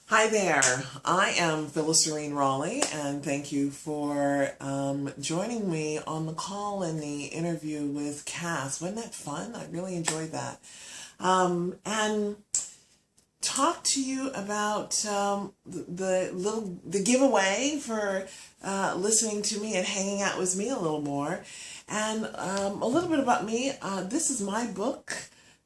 Hi there. I am Phyllis Serene Raleigh, and thank you for joining me on the call in the interview with Cass. Wasn't that fun? I really enjoyed that. And talk to you about the giveaway for listening to me and hanging out with me a little more, and a little bit about me. This is my book,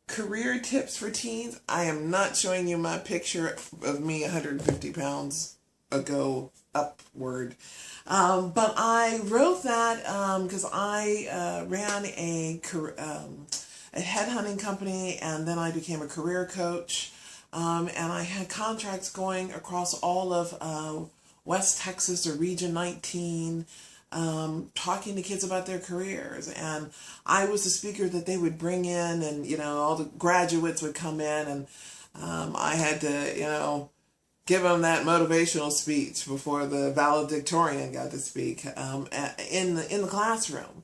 Career Tips for Teens. I am not showing you my picture of me 150 pounds ago upward. But I wrote that because I ran a headhunting company, and then I became a career coach. And I had contracts going across all of West Texas or Region 19, talking to kids about their careers. And I was the speaker that they would bring in, and, all the graduates would come in, and I had to, give them that motivational speech before the valedictorian got to speak in the classroom.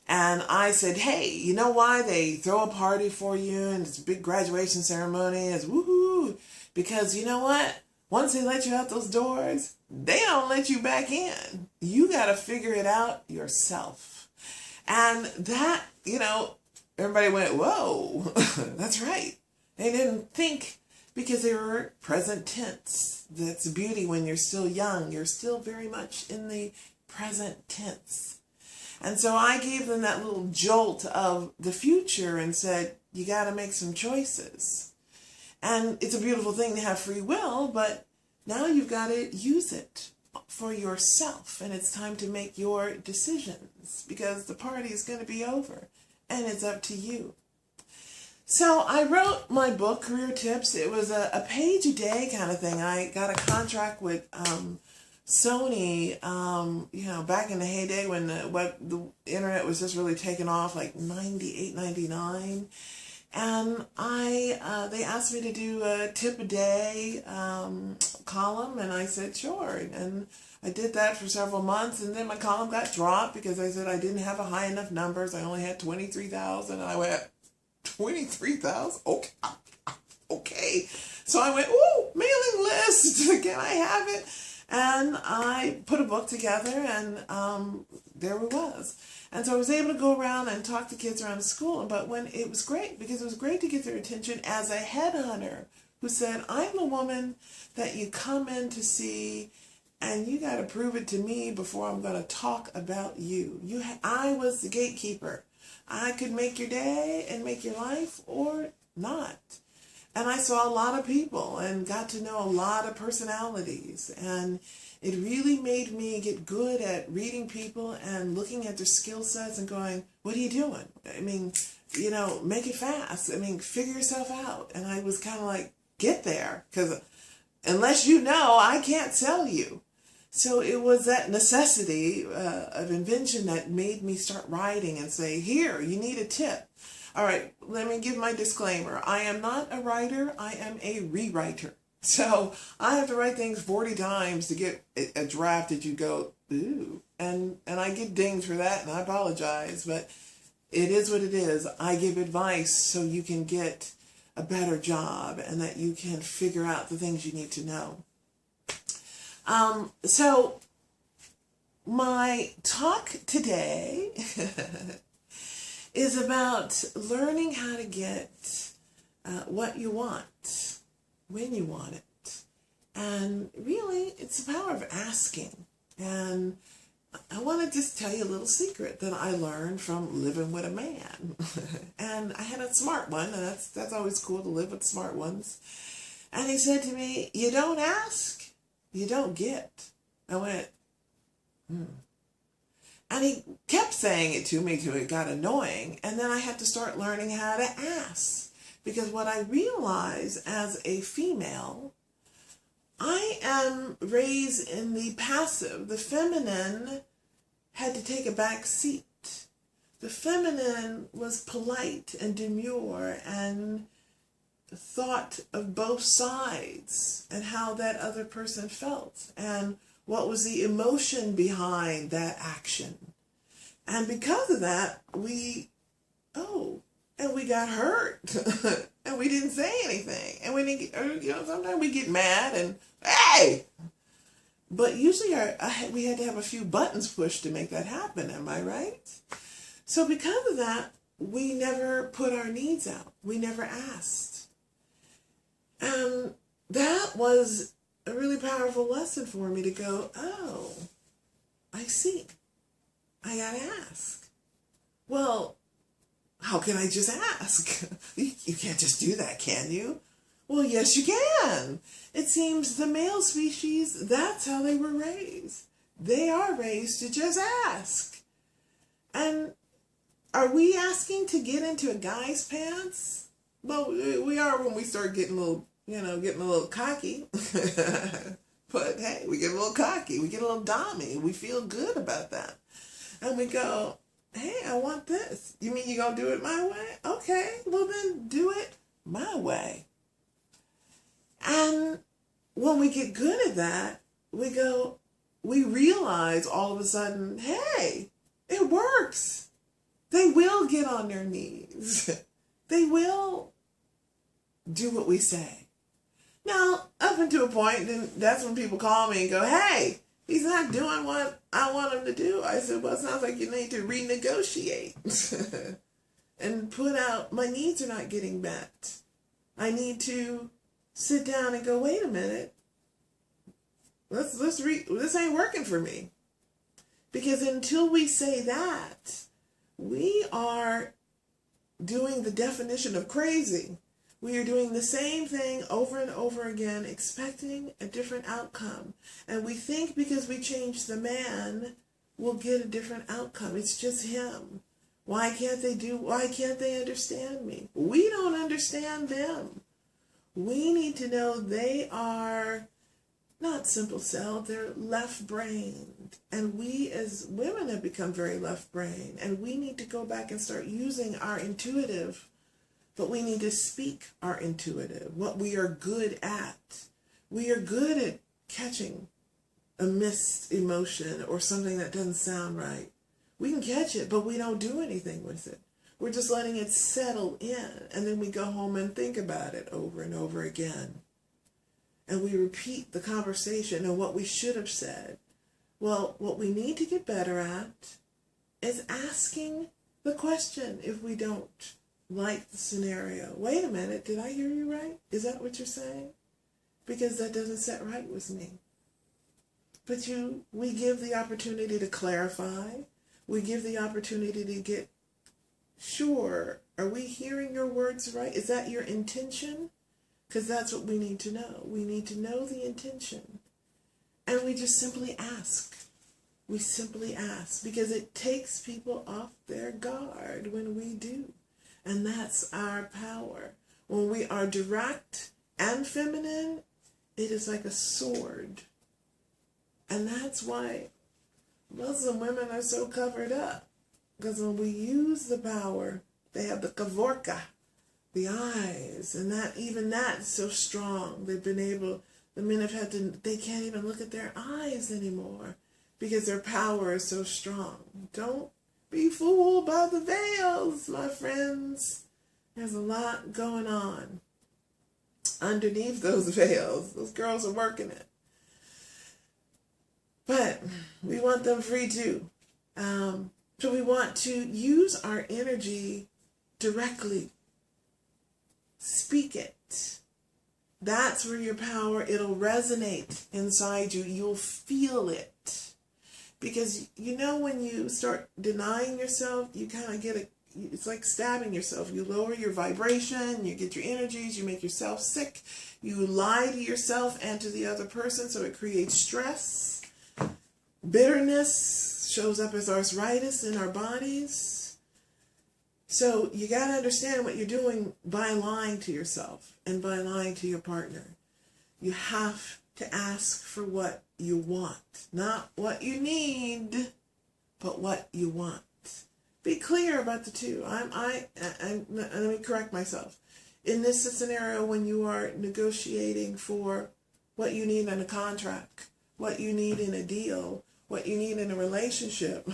And I said, hey, you know why they throw a party for you and it's a big graduation ceremony? It's woohoo! Because you know what? Once they let you out those doors, they don't let you back in. You got to figure it out yourself. And that, everybody went, whoa, that's right. They didn't think, because they were present tense. That's beauty when you're still young. You're still very much in the present tense. And so I gave them that little jolt of the future and said, you got to make some choices. And it's a beautiful thing to have free will, but now you've got to use it for yourself. And it's time to make your decisions, because the party is going to be over and it's up to you. So I wrote my book, Career Tips. It was a page a day kind of thing. I got a contract with Sony, back in the heyday when the internet was just really taking off, like 98, 99. And they asked me to do a tip a day column, and I said, sure. And I did that for several months, and then my column got dropped because I said I didn't have a high enough numbers. I only had 23,000, and I went, 23,000? Okay. So I went, ooh, mailing list, can I have it? And I put a book together, and there it was. And so I was able to go around and talk to kids around the school. But when it was great, because it was great to get their attention as a headhunter who said, I'm the woman that you come in to see, and you got to prove it to me before I'm going to talk about you. I was the gatekeeper. I could make your day and make your life or not. And I saw a lot of people and got to know a lot of personalities. And it really made me get good at reading people and looking at their skill sets and going, what are you doing? I mean, make it fast. I mean, figure yourself out. And I was kind of like, get there. Because unless you know, I can't sell you. So it was that necessity of invention that made me start writing and say, here, you need a tip. All right, let me give my disclaimer. I am not a writer. I am a rewriter. So I have to write things 40 times to get a draft that you go, ooh. And I get dinged for that, and I apologize. But it is what it is. I give advice so you can get a better job and that you can figure out the things you need to know. So my talk today is about learning how to get what you want, when you want it. And really, it's the power of asking. And I want to just tell you a little secret that I learned from living with a man. And I had a smart one, and that's always cool to live with smart ones. And he said to me, you don't ask, you don't get. I went, And he kept saying it to me till it got annoying. And then I had to start learning how to ask. Because what I realized as a female, I am raised in the passive. The feminine had to take a back seat. The feminine was polite and demure and thought of both sides and how that other person felt and what was the emotion behind that action. And because of that, we got hurt. and we didn't say anything. And we didn't, sometimes we get mad and, hey! But usually we had to have a few buttons pushed to make that happen, am I right? So because of that, we never put our needs out. We never asked. And that was a really powerful lesson for me to go, oh, I see. I gotta ask. Well, how can I just ask? You can't just do that, can you? Well, yes, you can. It seems the male species, that's how they were raised. They are raised to just ask. And are we asking to get into a guy's pants? Well, we are when we start getting a little, getting a little cocky. But hey, we get a little cocky. We get a little dommy. We feel good about that. And we go, hey, I want this. You mean you're going to do it my way? Okay, well then do it my way. And when we get good at that, we realize all of a sudden, hey, it works. They will get on their knees. They will do what we say. Now, up until a point, then that's when people call me and go, hey, he's not doing what I want him to do. I said, well, it sounds like you need to renegotiate and put out, my needs are not getting met. I need to sit down and go, wait a minute. This ain't working for me. Because until we say that, we are doing the definition of crazy. We are doing the same thing over and over again, expecting a different outcome. And we think because we change the man, we'll get a different outcome. It's just him. Why can't they understand me? We don't understand them. We need to know they are not simple-celled, they're left-brained. And we as women have become very left-brained. And we need to go back and start using our intuitive, but we need to speak our intuitive, what we are good at. We are good at catching a missed emotion or something that doesn't sound right. We can catch it, but we don't do anything with it. We're just letting it settle in, and then we go home and think about it over and over again. And we repeat the conversation and what we should have said. Well, what we need to get better at is asking the question if we don't like the scenario. Wait a minute, did I hear you right? Is that what you're saying? Because that doesn't set right with me. But we give the opportunity to clarify. We give the opportunity to get sure. Are we hearing your words right? Is that your intention? Because that's what we need to know. We need to know the intention. And we just simply ask. We simply ask. Because it takes people off their guard when we do. And that's our power. When we are direct and feminine, it is like a sword. And that's why Muslim women are so covered up. Because when we use the power, they have the kavorka, the eyes, and that's so strong. They've been able, the men have had to, they can't even look at their eyes anymore because their power is so strong. Don't be fooled by the veils, my friends. There's a lot going on underneath those veils. Those girls are working it. But we want them free too. So we want to use our energy directly. Speak it. That's where your power, it'll resonate inside you. You'll feel it. Because when you start denying yourself, you kind of it's like stabbing yourself. You lower your vibration, you get your energies, you make yourself sick, you lie to yourself and to the other person, so it creates stress. Bitterness shows up as arthritis in our bodies. So you got to understand what you're doing by lying to yourself and by lying to your partner. You have to ask for what you want, not what you need, but what you want. Be clear about the two. Let me correct myself. In this scenario, when you are negotiating for what you need in a contract, what you need in a deal, what you need in a relationship,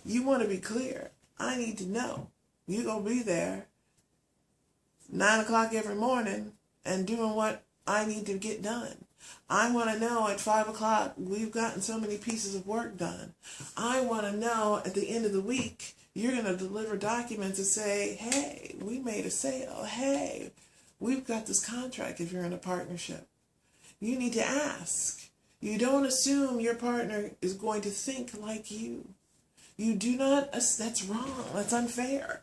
you want to be clear. I need to know. You're going to be there 9 o'clock every morning and doing what I need to get done. I want to know at 5 o'clock we've gotten so many pieces of work done. I want to know at the end of the week you're going to deliver documents and say, hey, we made a sale. Hey, we've got this contract if you're in a partnership. You need to ask. You don't assume your partner is going to think like you. You do not, that's wrong. That's unfair.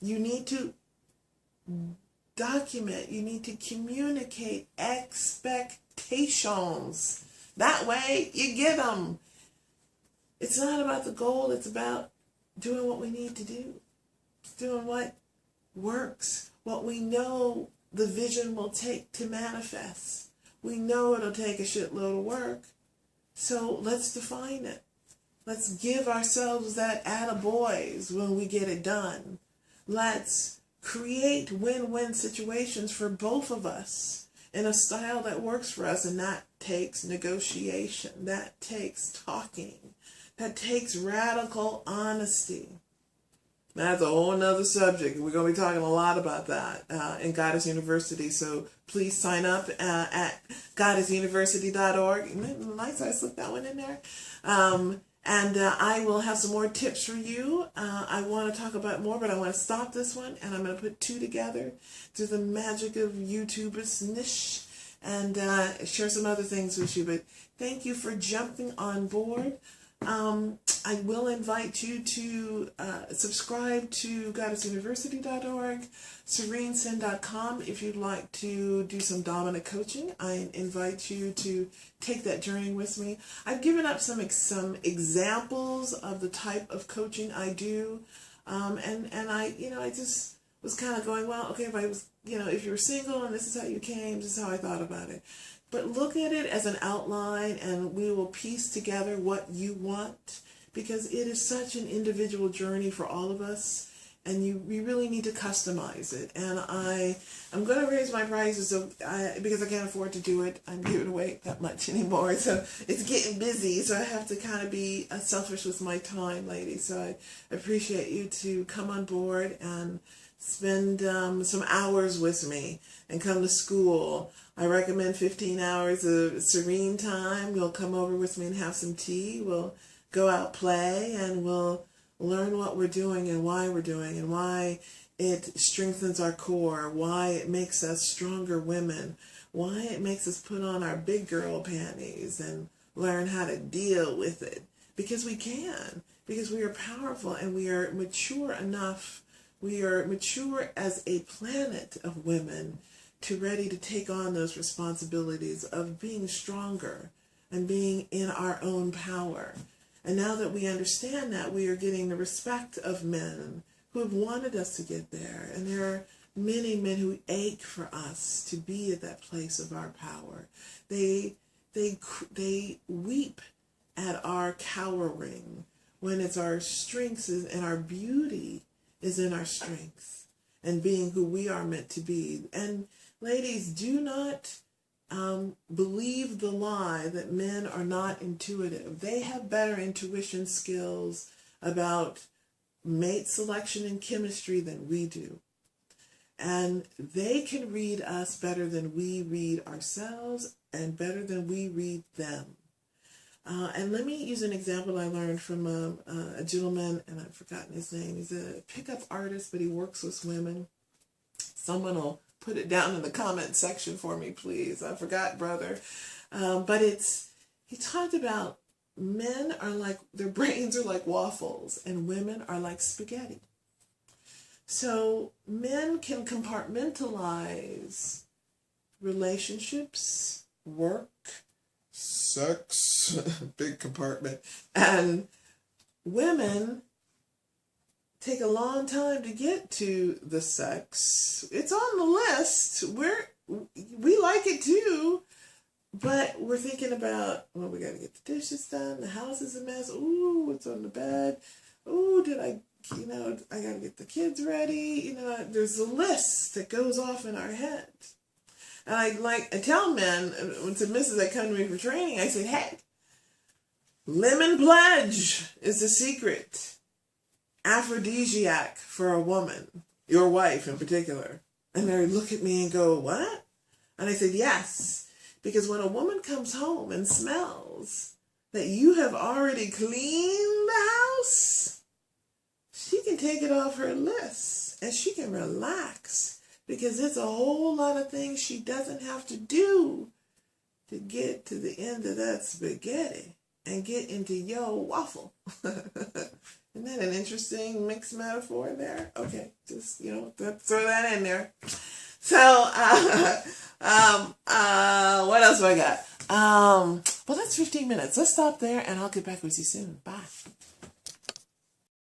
You need to document. You need to communicate expectations. That way you get them. It's not about the goal. It's about doing what we need to do. Doing what works. What we know the vision will take to manifest. We know it'll take a shitload of work. So let's define it. Let's give ourselves that attaboys when we get it done. Let's create win-win situations for both of us in a style that works for us. And that takes negotiation. That takes talking. That takes radical honesty. That's a whole nother subject. We're going to be talking a lot about that in Goddess University. So please sign up at goddessuniversity.org. Nice, I slipped that one in there. And I will have some more tips for you. I want to talk about more, but I want to stop this one. And I'm going to put two together through the magic of YouTuber's niche and share some other things with you. But thank you for jumping on board. I will invite you to subscribe to goddessuniversity.org, serenesin.com if you'd like to do some dominant coaching. I invite you to take that journey with me. I've given up some examples of the type of coaching I do, and I just was kind of going, well, okay, if I was, if you were single and this is how you came, this is how I thought about it. But look at it as an outline, and we will piece together what you want, because it is such an individual journey for all of us, and we really need to customize it. And I'm going to raise my prices because I can't afford to do it. I'm giving away that much anymore, so it's getting busy, so I have to kind of be selfish with my time, ladies. So I appreciate you to come on board and spend some hours with me and come to school. I recommend 15 hours of serene time. You'll come over with me and have some tea. We'll go out, play, and we'll learn what we're doing and why we're doing and why it strengthens our core, why it makes us stronger women, why it makes us put on our big girl panties and learn how to deal with it. Because we can. Because we are powerful and we are mature enough. We are mature as a planet of women to ready to take on those responsibilities of being stronger and being in our own power. And now that we understand that, we are getting the respect of men who have wanted us to get there. And there are many men who ache for us to be at that place of our power. They weep at our cowering when it's our strengths and our beauty is in our strength and being who we are meant to be. And ladies, do not believe the lie that men are not intuitive. They have better intuition skills about mate selection and chemistry than we do. And they can read us better than we read ourselves and better than we read them. And let me use an example I learned from a gentleman, and I've forgotten his name. He's a pickup artist, but he works with women. Someone will put it down in the comment section for me, please. I forgot, brother. But he talked about men are like, their brains are like waffles, and women are like spaghetti. So men can compartmentalize relationships, work, sex, big compartment, and women take a long time to get to the sex. It's on the list. We like it too, but we're thinking about, well, we got to get the dishes done. The house is a mess. Ooh, what's on the bed? Ooh, I got to get the kids ready. There's a list that goes off in our head. And I tell men, when some misses that come to me for training, I say, hey, lemon pledge is the secret aphrodisiac for a woman. Your wife in particular. And they look at me and go, what? And I said, yes. Because when a woman comes home and smells that you have already cleaned the house, she can take it off her list and she can relax, because there's a whole lot of things she doesn't have to do to get to the end of that spaghetti and get into your waffle. Isn't that an interesting mixed metaphor there? Okay, just, throw that in there. So, what else do I got? Well, that's 15 minutes. Let's stop there and I'll get back with you soon. Bye.